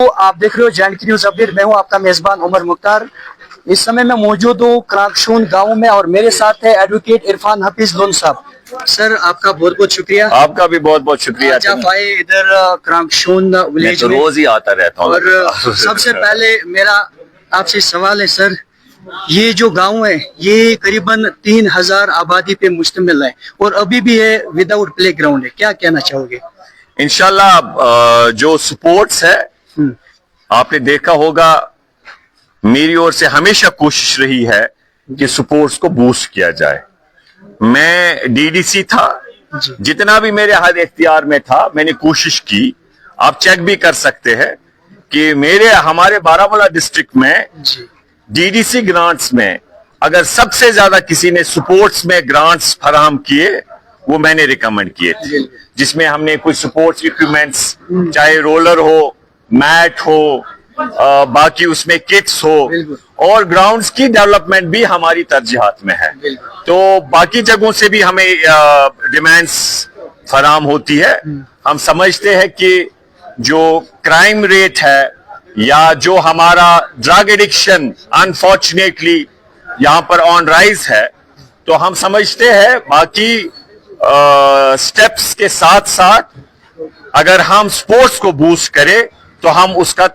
तो आप देख रहे हो JNK न्यूज अपडेट। मैं हूं आपका मेजबान उमर मुख्तार। इस समय मैं मौजूद हूं क्रांकशून गांव में और मेरे साथ है एडवोकेट इरफान हफीज लोन साहब। सर आपका बहुत बहुत शुक्रिया। आपका भी बहुत बहुत शुक्रिया। आज आप आए इधर क्रांकशून विलेज मैं तो में। रोज ही आता रहता हूँ। और सबसे पहले मेरा आपसे सवाल है सर, ये जो गांव है ये करीबन 3000 आबादी पे मुश्तमिल है और अभी भी है विदाउट प्ले ग्राउंड है, क्या कहना चाहोगे? इंशाल्लाह जो स्पोर्ट्स है आपने देखा होगा, मेरी ओर से हमेशा कोशिश रही है कि स्पोर्ट्स को बूस्ट किया जाए। मैं डीडीसी था, जितना भी मेरे हद इख्तियार में था मैंने कोशिश की। आप चेक भी कर सकते हैं कि हमारे बारामूला डिस्ट्रिक्ट में डीडीसी ग्रांट्स में अगर सबसे ज्यादा किसी ने स्पोर्ट्स में ग्रांट्स फराहम किए वो मैंने रिकमेंड किए थे, जिसमें हमने कुछ स्पोर्ट्स इक्विपमेंट्स, चाहे रोलर हो, मैट हो, बाकी उसमें किट्स हो, और ग्राउंड्स की डेवलपमेंट भी हमारी तरजीहात में है। तो बाकी जगहों से भी हमें डिमांड्स फराहम होती है। हम समझते हैं कि जो क्राइम रेट है या जो हमारा ड्रग एडिक्शन अनफॉर्चुनेटली यहाँ पर ऑन राइज है, तो हम समझते हैं बाकी स्टेप्स के साथ साथ अगर हम स्पोर्ट्स को बूस्ट करें तो हम उसका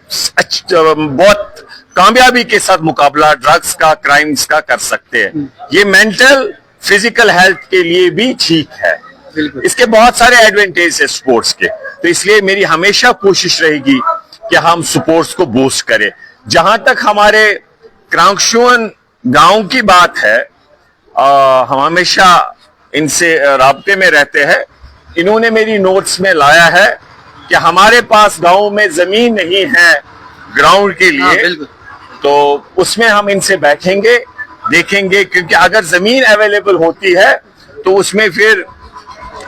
बहुत कामयाबी के साथ मुकाबला ड्रग्स का, क्राइम्स का कर सकते हैं। ये मेंटल फिजिकल हेल्थ के लिए भी ठीक है। इसके बहुत सारे एडवांटेज है स्पोर्ट्स के, तो इसलिए मेरी हमेशा कोशिश रहेगी कि हम स्पोर्ट्स को बूस्ट करें। जहां तक हमारे क्रांकशून गांव की बात है, हम हमेशा इनसे राब्ते में रहते हैं। इन्होंने मेरी नोट्स में लाया है कि हमारे पास गांव में जमीन नहीं है ग्राउंड के लिए, तो उसमें हम इनसे बैठेंगे, देखेंगे, क्योंकि अगर जमीन अवेलेबल होती है तो उसमें फिर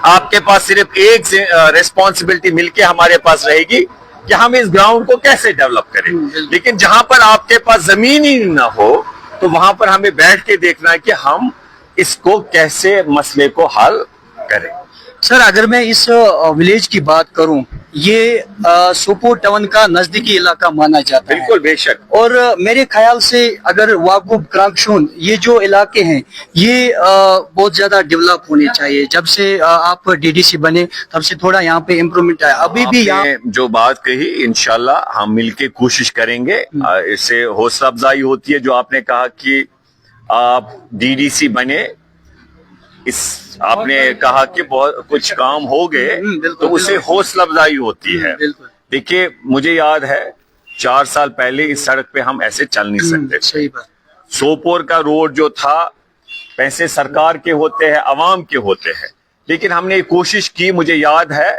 आपके पास सिर्फ एक रेस्पॉन्सिबिलिटी मिलके हमारे पास रहेगी कि हम इस ग्राउंड को कैसे डेवलप करें। लेकिन जहां पर आपके पास जमीन ही ना हो तो वहां पर हमें बैठ के देखना है कि हम इसको कैसे मसले को हल करें। सर अगर मैं इस विलेज की बात करूं, ये सोपोर टाउन का नजदीकी इलाका माना जाता है। बिल्कुल, बेशक। और मेरे ख्याल से अगर वाकुब, क्रांकशून, ये जो इलाके हैं ये बहुत ज्यादा डेवलप होने चाहिए। जब से आप डीडीसी बने तब से थोड़ा यहाँ पे इम्प्रूवमेंट आया। अभी भी यहाँ जो बात कही इंशाल्लाह हम मिलके कोशिश करेंगे। इससे हौसला अफजाई होती है जो आपने कहा कि आप डीडीसी बने, आपने कहा कि बहुत कुछ काम हो गए, तो उससे हौसला अफजाई होती है। देखिए, मुझे याद है 4 साल पहले इस सड़क पे हम ऐसे चल नहीं सकते। सही बात। सोपोर का रोड जो था, पैसे सरकार के होते हैं, अवाम के होते हैं, लेकिन हमने कोशिश की। मुझे याद है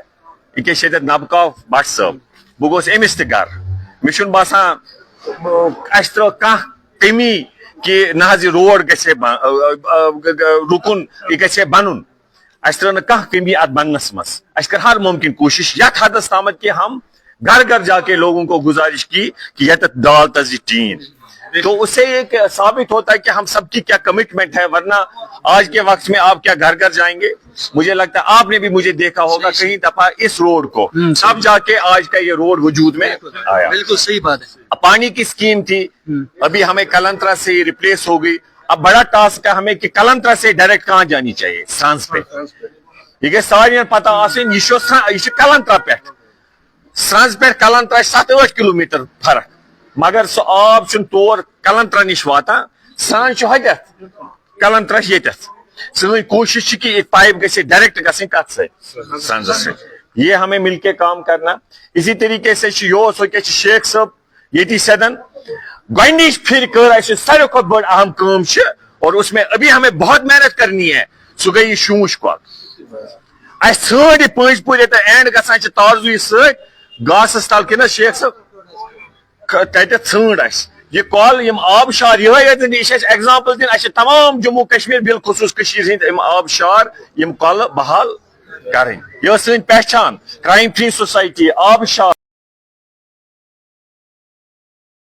कि शेद नबका बट साहब बुगोस एमिस ते गर मिशन बासान अश्रो का कमी कि नज रोड गसे रुकुन यह गसे बनन, अस त्रो कह कमी अत बनस मस। अस कर हर मुमकिन कोशिश यथ हदस तामत कि हम घर घर जाके लोगों को गुजारिश की कि यह दाल तजी टीन। तो उससे एक साबित होता है कि हम सबकी क्या कमिटमेंट है। वरना आज के वक्त में आप क्या घर घर जाएंगे? मुझे लगता है आपने भी मुझे देखा होगा कई दफा इस रोड को, तब जाके आज का ये रोड वजूद में आया। बिल्कुल सही बात है। पानी की स्कीम थी, अभी हमें कलंत्रा से रिप्लेस हो गई। अब बड़ा टास्क है हमें कि कलंत्रा से डायरेक्ट कहां जानी चाहिए, सांस पे। ये सारे पता आसिन यह कलंत्रा पे सांस पे कलंत्रा 7-8 किलोमीटर फर्क, मगर सो आब तौर कलंत्रा निश वातान, सान हदत कलंत्रा येतथ। सी कोशिश कि एक पाइप गसे डायरेक्ट गसे कत से। ये हमें मिलके काम करना। इसी तरीके से शेख साहब ये सदन गश फिर कर सारे खुद बड़ अहम काम, और उसमें अभी हमें बहुत मेहनत करनी है। सह गई शूश कल सर पंजपुर एंड गसान तारजू सस तल कि शेख साहब ठ ये कल यम आबशार यह एग्जाम्पल दिन तमाम जम्मू कश्मीर बिलखुसूस हंद आबशार यम कल बहाल करें। यह सन पहचान क्राइम फ्री सोसाइटी आबशार।